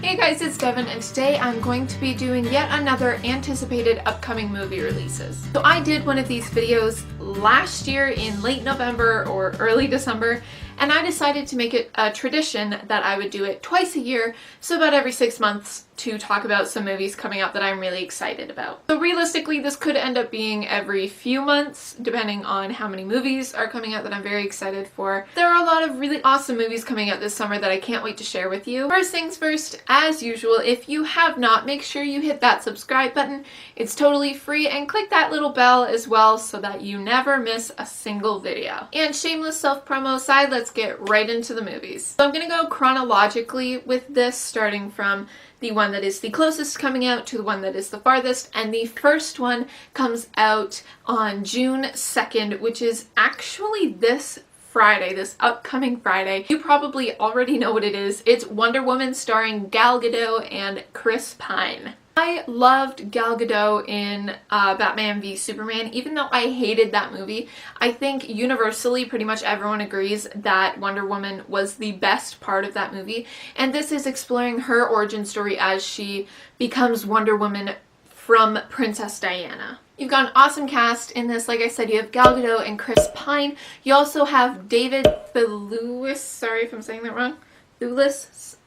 Hey guys, it's Devin, and today I'm going to be doing yet another anticipated upcoming movie releases. So I did one of these videos last year in late November or early December, and I decided to make it a tradition that I would do it twice a year, so about every 6 months, to talk about some movies coming out that I'm really excited about. So realistically, this could end up being every few months, depending on how many movies are coming out that I'm very excited for. There are a lot of really awesome movies coming out this summer that I can't wait to share with you. First things first, as usual, if you have not, make sure you hit that subscribe button. It's totally free, and click that little bell as well so that you never miss a single video. And shameless self-promo aside, let's get right into the movies. So I'm gonna go chronologically with this, starting from the one that is the closest coming out to the one that is the farthest, and the first one comes out on June 2nd, which is actually this Friday, this upcoming Friday. You probably already know what it is. It's Wonder Woman starring Gal Gadot and Chris Pine. I loved Gal Gadot in Batman v Superman, even though I hated that movie. I think universally pretty much everyone agrees that Wonder Woman was the best part of that movie, and this is exploring her origin story as she becomes Wonder Woman from Princess Diana. You've got an awesome cast in this. Like I said, you have Gal Gadot and Chris Pine. You also have David Thewlis, sorry if I'm saying that wrong, Thewlis.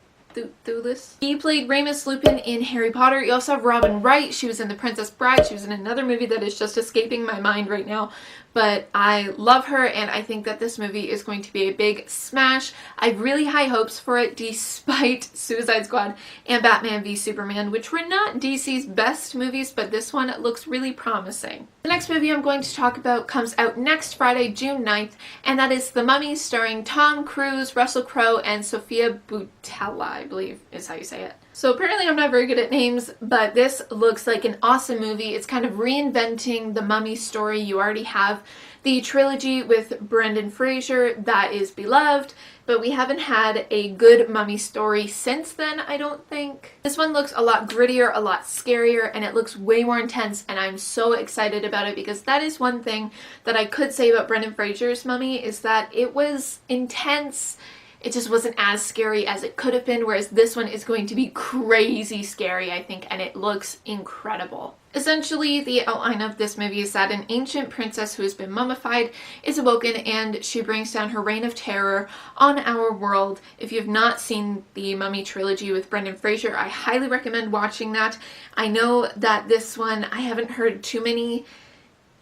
He played Remus Lupin in Harry Potter. You also have Robin Wright. She was in The Princess Bride. She was in another movie that is just escaping my mind right now, but I love her, and I think that this movie is going to be a big smash. I have really high hopes for it, despite Suicide Squad and Batman v Superman, which were not DC's best movies, but this one looks really promising. The next movie I'm going to talk about comes out next Friday, June 9th, and that is The Mummy, starring Tom Cruise, Russell Crowe, and Sofia Boutella, I believe is how you say it. So apparently I'm not very good at names, but this looks like an awesome movie. It's kind of reinventing the Mummy story. You already have the trilogy with Brendan Fraser that is beloved, but we haven't had a good Mummy story since then, I don't think. This one looks a lot grittier, a lot scarier, and it looks way more intense, and I'm so excited about it because that is one thing that I could say about Brendan Fraser's Mummy, is that it was intense. It just wasn't as scary as it could have been, whereas this one is going to be crazy scary, I think, and it looks incredible. Essentially, the outline of this movie is that an ancient princess who has been mummified is awoken, and she brings down her reign of terror on our world. If you have not seen the Mummy trilogy with Brendan Fraser, I highly recommend watching that. I know that this one, I haven't heard too many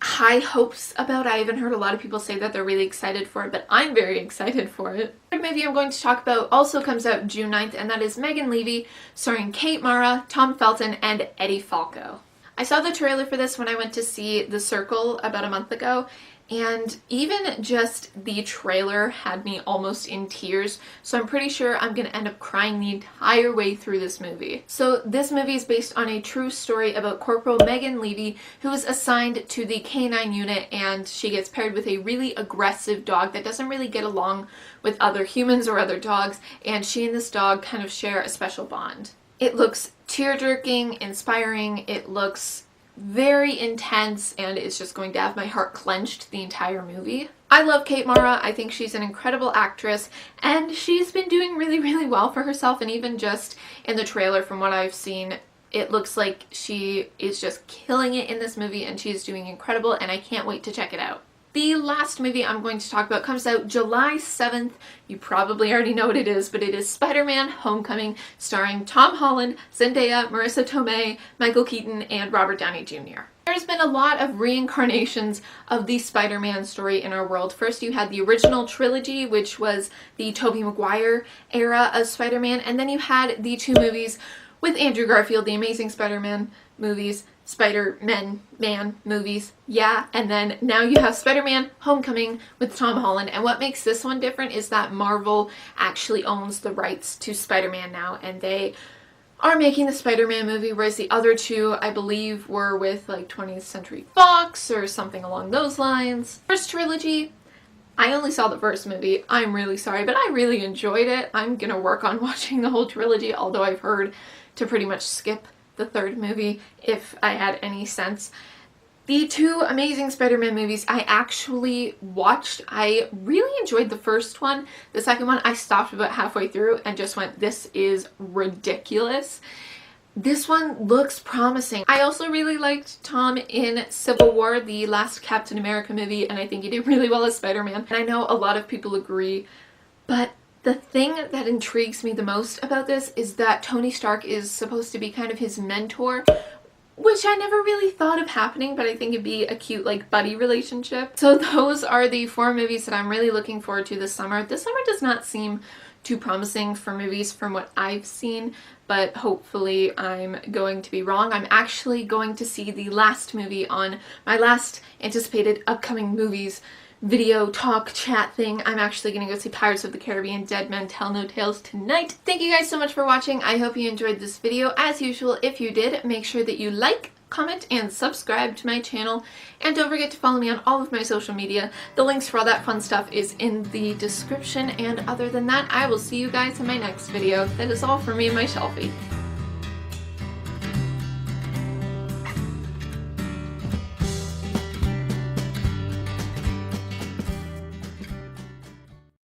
high hopes about. I haven't heard a lot of people say that they're really excited for it, but I'm very excited for it. The third movie I'm going to talk about also comes out June 9th, and that is Megan Levy, starring Kate Mara, Tom Felton, and Eddie Falco. I saw the trailer for this when I went to see The Circle about a month ago, and even just the trailer had me almost in tears, so I'm pretty sure I'm going to end up crying the entire way through this movie. So this movie is based on a true story about Corporal Megan Levy, who is assigned to the K-9 unit, and she gets paired with a really aggressive dog that doesn't really get along with other humans or other dogs, and she and this dog kind of share a special bond. It looks tear-jerking, inspiring, it looks very intense, and it's just going to have my heart clenched the entire movie. I love Kate Mara. I think she's an incredible actress, and she's been doing really, really well for herself, and even just in the trailer from what I've seen, it looks like she is just killing it in this movie, and she's doing incredible, and I can't wait to check it out. The last movie I'm going to talk about comes out July 7th. You probably already know what it is, but it is Spiderman Homecoming, starring Tom Holland, Zendaya, Marissa Tomei, Michael Keaton, and Robert Downey Jr. There's been a lot of reincarnations of the Spider-Man story in our world. First you had the original trilogy, which was the Tobey Maguire era of Spider-Man, and then you had the two movies with Andrew Garfield, the Amazing Spider-Man movies, Spider-Man movies, yeah, and then now you have Spider-Man Homecoming with Tom Holland, and what makes this one different is that Marvel actually owns the rights to Spider-Man now, and they are making the Spider-Man movie, whereas the other two, I believe, were with like 20th Century Fox or something along those lines. First trilogy, I only saw the first movie. I'm really sorry, but I really enjoyed it. I'm gonna work on watching the whole trilogy, although I've heard to pretty much skip the third movie if I had any sense. The two Amazing Spider-Man movies I actually watched. I really enjoyed the first one. The second one I stopped about halfway through and just went, this is ridiculous. This one looks promising. I also really liked Tom in Civil War, the last Captain America movie, and I think he did really well as Spider-Man. And I know a lot of people agree, but the thing that intrigues me the most about this is that Tony Stark is supposed to be kind of his mentor, which I never really thought of happening, but I think it'd be a cute like buddy relationship. So those are the 4 movies that I'm really looking forward to this summer. This summer does not seem too promising for movies from what I've seen, but hopefully I'm going to be wrong. I'm actually going to see the last movie on my last anticipated upcoming movies video talk chat thing. I'm actually gonna go see Pirates of the Caribbean Dead Men Tell No Tales tonight. Thank you guys so much for watching. I hope you enjoyed this video. As usual, if you did, make sure that you like, comment, and subscribe to my channel. And don't forget to follow me on all of my social media. The links for all that fun stuff is in the description. And other than that, I will see you guys in my next video. That is all for me and my shelfie.